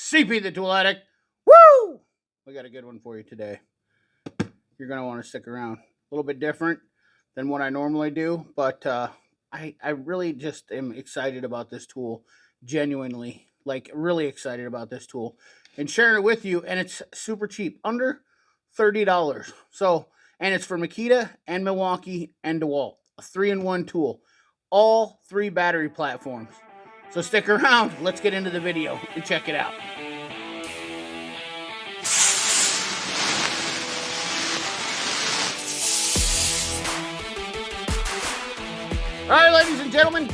CP the Tool Addict. Woo! We got a good one for you today. You're going to want to stick around. A little bit different than what I normally do, but I really just am excited about this tool. Genuinely, like really excited about this tool and sharing it with you. And it's super cheap, under $30. So, and it's for Makita and Milwaukee and Dewalt. A 3-in-1 tool. All 3 battery platforms. So stick around. Let's get into the video and check it out. All right, ladies and gentlemen,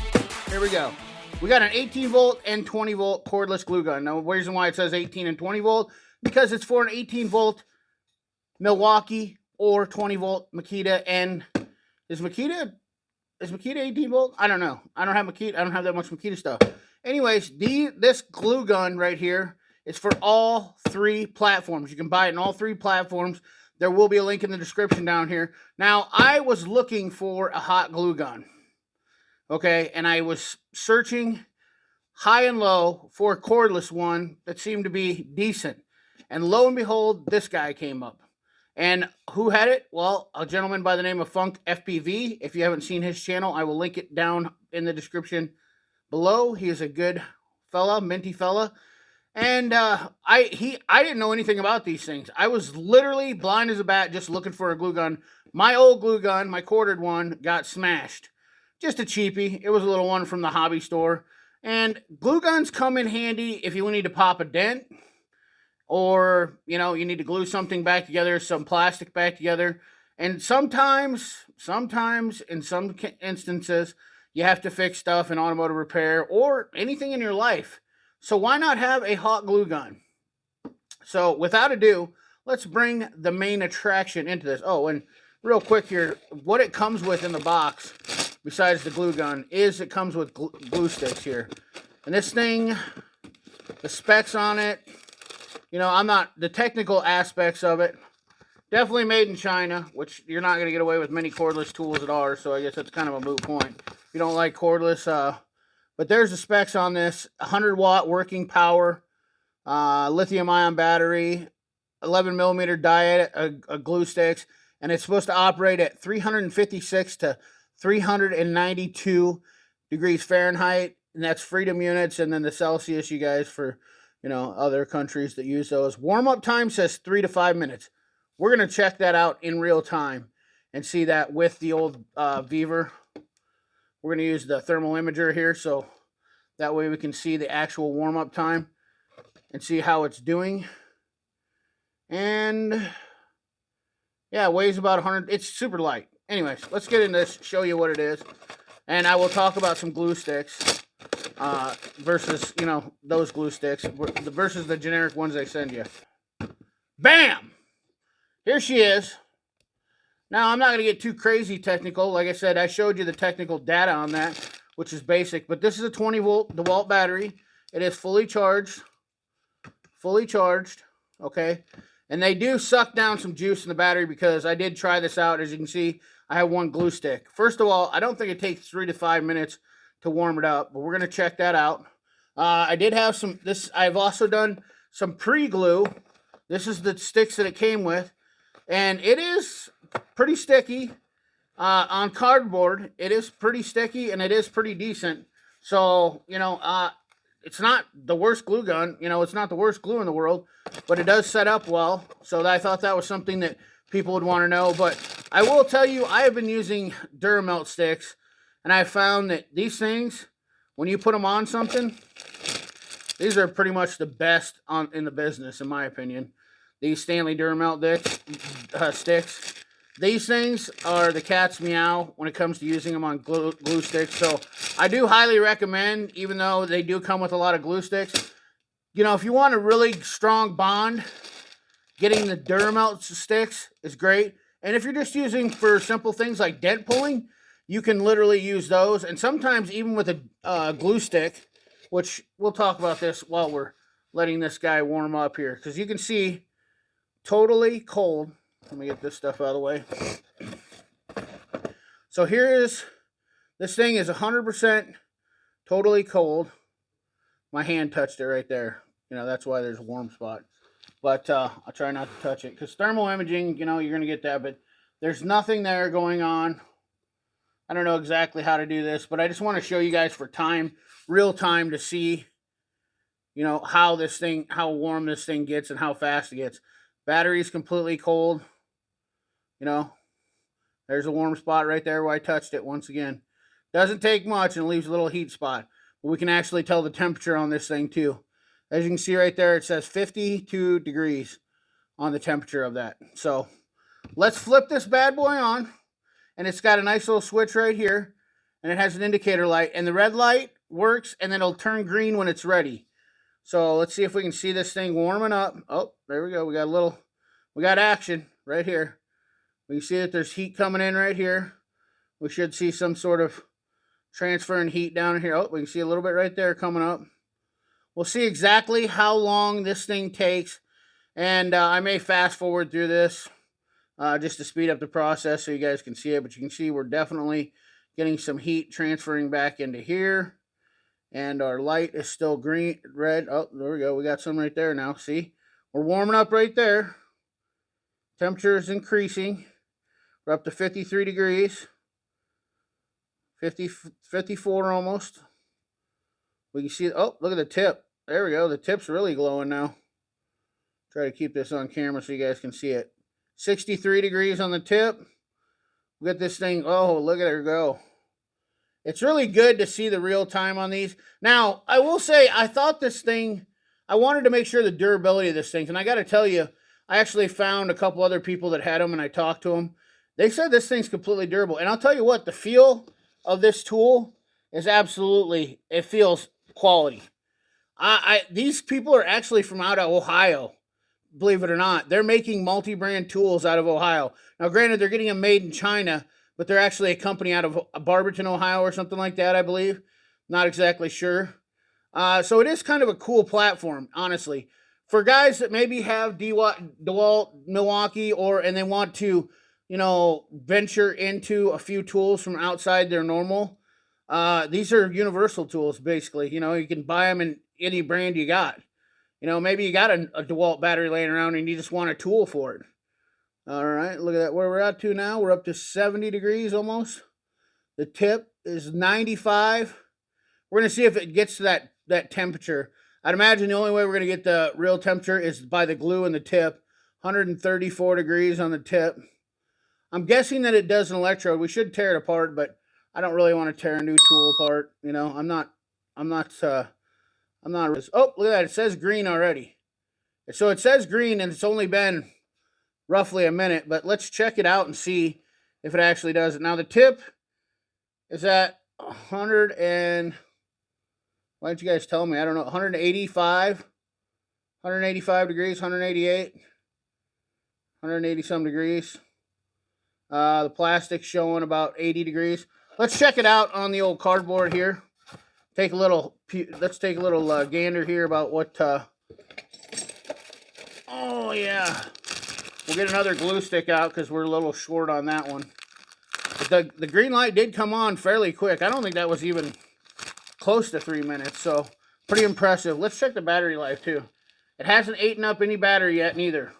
here we go. We got an 18 volt and 20 volt cordless glue gun. Now, the reason why it says 18 and 20 volt, because it's for an 18 volt Milwaukee or 20 volt Makita. And is Makita 18 volt? I don't know. I don't have Makita. I don't have that much Makita stuff. Anyways, this glue gun right here is for all 3 platforms. You can buy it in all 3 platforms. There will be a link in the description down here. Now, I was looking for a hot glue gun. Okay, and I was searching high and low for a cordless one that seemed to be decent. And lo and behold, this guy came up. And who had it? Well, a gentleman by the name of Funk FPV. If you haven't seen his channel, I will link it down in the description below. He is a good fella, minty fella. And I didn't know anything about these things. I was literally blind as a bat just looking for a glue gun. My old glue gun, my corded one, got smashed. Just a cheapie. It was a little one from the hobby store. And glue guns come in handy if you need to pop a dent, or, you know, you need to glue something back together, some plastic back together. And sometimes, in some instances, you have to fix stuff in automotive repair or anything in your life. So why not have a hot glue gun? So without ado, let's bring the main attraction into this. Oh, and real quick here, what it comes with in the box, besides the glue gun, is it comes with glue sticks here. And this thing, the specs on it, you know, I'm not, the technical aspects of it, definitely made in China, which you're not going to get away with many cordless tools that are, so I guess that's kind of a moot point. If you don't like cordless, but there's the specs on this: 100 watt working power, lithium ion battery, 11 millimeter diameter glue sticks, and it's supposed to operate at 356 to 392 degrees Fahrenheit, and that's freedom units, and then the Celsius, you guys, for, you know, other countries that use those. Warm-up time says 3 to 5 minutes. We're going to check that out in real time and see that with the old Beaver. We're going to use the thermal imager here, so that way we can see the actual warm-up time and see how it's doing. And yeah, it weighs about 100. It's super light. Anyways, let's get into this, show you what it is. And I will talk about some glue sticks versus, you know, those glue sticks versus the generic ones they send you. Bam! Here she is. Now, I'm not going to get too crazy technical. Like I said, I showed you the technical data on that, which is basic. But this is a 20 volt Dewalt battery. It is fully charged. Fully charged. Okay. And they do suck down some juice in the battery, because I did try this out. As you can see, I have one glue stick. First of all, I don't think it takes 3 to 5 minutes to warm it up, but we're going to check that out. I did have some, I've also done some pre-glue. This is the sticks that it came with. And it is pretty sticky on cardboard. It is pretty sticky, and it is pretty decent. So, you know, it's not the worst glue gun. You know, it's not the worst glue in the world, but it does set up well. So I thought that was something that people would want to know. But I will tell you, I have been using Duramelt sticks, and I found that these things, when you put them on something, these are pretty much the best in the business, in my opinion. These Stanley Duramelt sticks. These things are the cat's meow when it comes to using them on glue sticks. So I do highly recommend, even though they do come with a lot of glue sticks, you know, if you want a really strong bond, getting the Duramelt sticks is great. And if you're just using for simple things like dent pulling, you can literally use those. And sometimes even with a glue stick, which we'll talk about this while we're letting this guy warm up here, because you can see totally cold. Let me get this stuff out of the way. So here is, this thing is 100% totally cold. My hand touched it right there. You know, that's why there's a warm spot. But I'll try not to touch it because thermal imaging, you know, you're going to get that. But there's nothing there going on. I don't know exactly how to do this, but I just want to show you guys for time, real time, to see, you know, how warm this thing gets and how fast it gets. Battery's completely cold. You know, there's a warm spot right there where I touched it once again. Doesn't take much and leaves a little heat spot. But we can actually tell the temperature on this thing too. As you can see right there, it says 52 degrees on the temperature of that. So let's flip this bad boy on. And it's got a nice little switch right here. And it has an indicator light. And the red light works, and then it'll turn green when it's ready. So let's see if we can see this thing warming up. Oh, there we go. We got action right here. We can see that there's heat coming in right here. We should see some sort of transferring heat down here. Oh, we can see a little bit right there coming up. We'll see exactly how long this thing takes. And I may fast forward through this just to speed up the process so you guys can see it. But you can see we're definitely getting some heat transferring back into here. And our light is still green, red. Oh, there we go. We got some right there now. See? We're warming up right there. Temperature is increasing. We're up to 53 degrees. 54 almost. We can see, oh, look at the tip. There we go. The tip's really glowing now. Try to keep this on camera so you guys can see it. 63 degrees on the tip. We got this thing. Oh, look at her go. It's really good to see the real time on these. Now, I will say, I thought this thing, I wanted to make sure the durability of this thing. And I got to tell you, I actually found a couple other people that had them and I talked to them. They said this thing's completely durable. And I'll tell you what, the feel of this tool is absolutely, it feels quality. These people are actually from out of Ohio, believe it or not. They're making multi-brand tools out of Ohio. Now, granted, they're getting them made in China, but they're actually a company out of Barberton, Ohio or something like that, I believe. Not exactly sure. So it is kind of a cool platform, honestly. For guys that maybe have Dewalt, Milwaukee, and they want to, you know, venture into a few tools from outside their normal. These are universal tools, basically. You know, you can buy them in any brand you got. You know, maybe you got a DeWalt battery laying around and you just want a tool for it. All right, look at that. Where we're at to now, we're up to 70 degrees almost. The tip is 95. We're going to see if it gets to that temperature. I'd imagine the only way we're going to get the real temperature is by the glue in the tip. 134 degrees on the tip. I'm guessing that it does an electrode. We should tear it apart, but I don't really want to tear a new tool apart. You know, I'm not. Oh, look at that. It says green already. So it says green, and it's only been roughly a minute, but let's check it out and see if it actually does it. Now, the tip is at 100 and, why didn't you guys tell me? I don't know, 185 degrees, 188, 180 some degrees. The plastic's showing about 80 degrees. Let's check it out on the old cardboard here. Let's take a little gander here about what, oh yeah. We'll get another glue stick out because we're a little short on that one. But the green light did come on fairly quick. I don't think that was even close to 3 minutes, so pretty impressive. Let's check the battery life too. It hasn't eaten up any battery yet neither.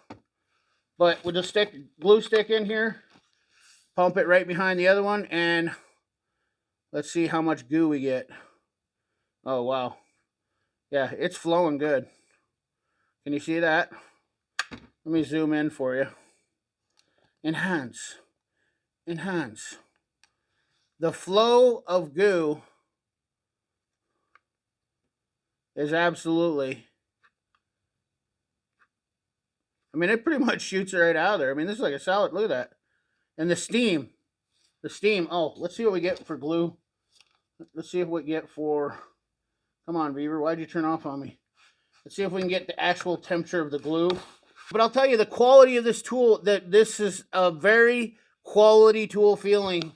But we'll just stick a glue stick in here, pump it right behind the other one, and let's see how much goo we get. Oh, wow. Yeah, it's flowing good. Can you see that? Let me zoom in for you. Enhance. Enhance. The flow of goo is absolutely, I mean, it pretty much shoots it right out of there. I mean, this is like a solid, look at that. And the steam, oh, let's see what we get for glue. Let's see if we get for, come on, Beaver, why'd you turn off on me? Let's see if we can get the actual temperature of the glue. But I'll tell you, the quality of this tool, that this is a very quality tool feeling,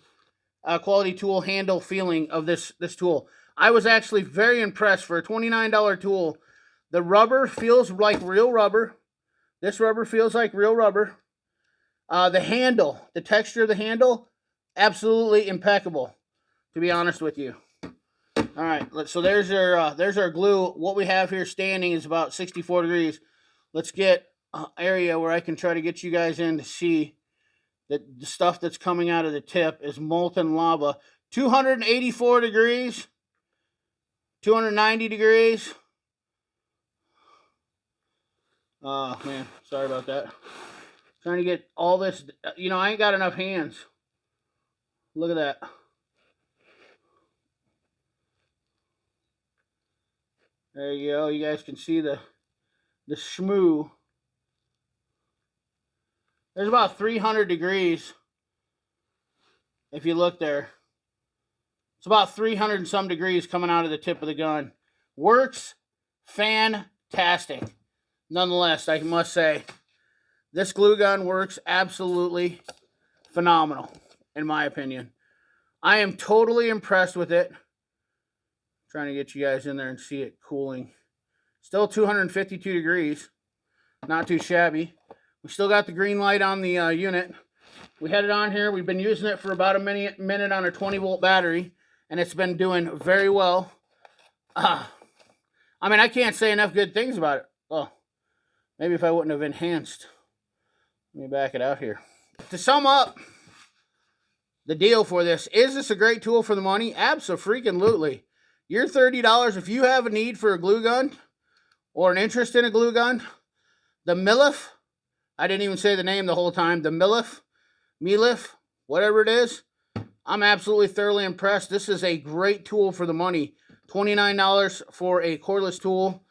quality tool handle feeling of this tool. I was actually very impressed for a $29 tool. The rubber feels like real rubber. This rubber feels like real rubber. The handle, the texture of the handle, absolutely impeccable, to be honest with you. All right, so there's our glue. What we have here standing is about 64 degrees. Let's get an area where I can try to get you guys in to see that the stuff that's coming out of the tip is molten lava. 284 degrees, 290 degrees. Oh, man, sorry about that. Trying to get all this, you know, I ain't got enough hands. Look at that. There you go. You guys can see the schmoo. There's about 300 degrees. If you look there, it's about 300 and some degrees coming out of the tip of the gun. Works fantastic. Nonetheless, I must say, this glue gun works absolutely phenomenal, in my opinion. I am totally impressed with it. Trying to get you guys in there and see it cooling. Still 252 degrees. Not too shabby. We still got the green light on the unit. We had it on here. We've been using it for about a minute on a 20-volt battery, and it's been doing very well. I mean, I can't say enough good things about it. Well, maybe if I wouldn't have enhanced. Let me back it out here. To sum up the deal for this, is this a great tool for the money? Abso-freaking-lutely. You're $30 if you have a need for a glue gun or an interest in a glue gun. The Mellif, I didn't even say the name the whole time. The Mellif, whatever it is, I'm absolutely thoroughly impressed. This is a great tool for the money. $29 for a cordless tool.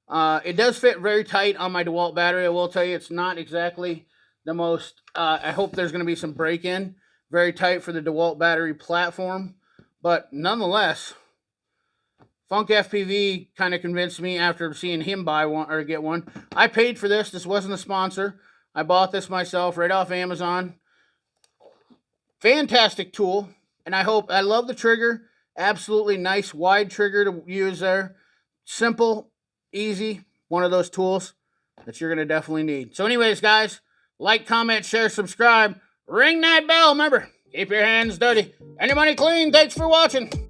It does fit very tight on my Dewalt battery. I will tell you, it's not exactly the most, I hope there's going to be some break-in. Very tight for the Dewalt battery platform. But nonetheless, Funk FPV kind of convinced me after seeing him buy one or get one. I paid for this. This wasn't a sponsor. I bought this myself right off Amazon. Fantastic tool. And I love the trigger. Absolutely nice wide trigger to use there. Simple, easy. One of those tools that you're going to definitely need. So anyways, guys, like, comment, share, subscribe. Ring that bell. Remember, keep your hands dirty and your money clean. Thanks for watching.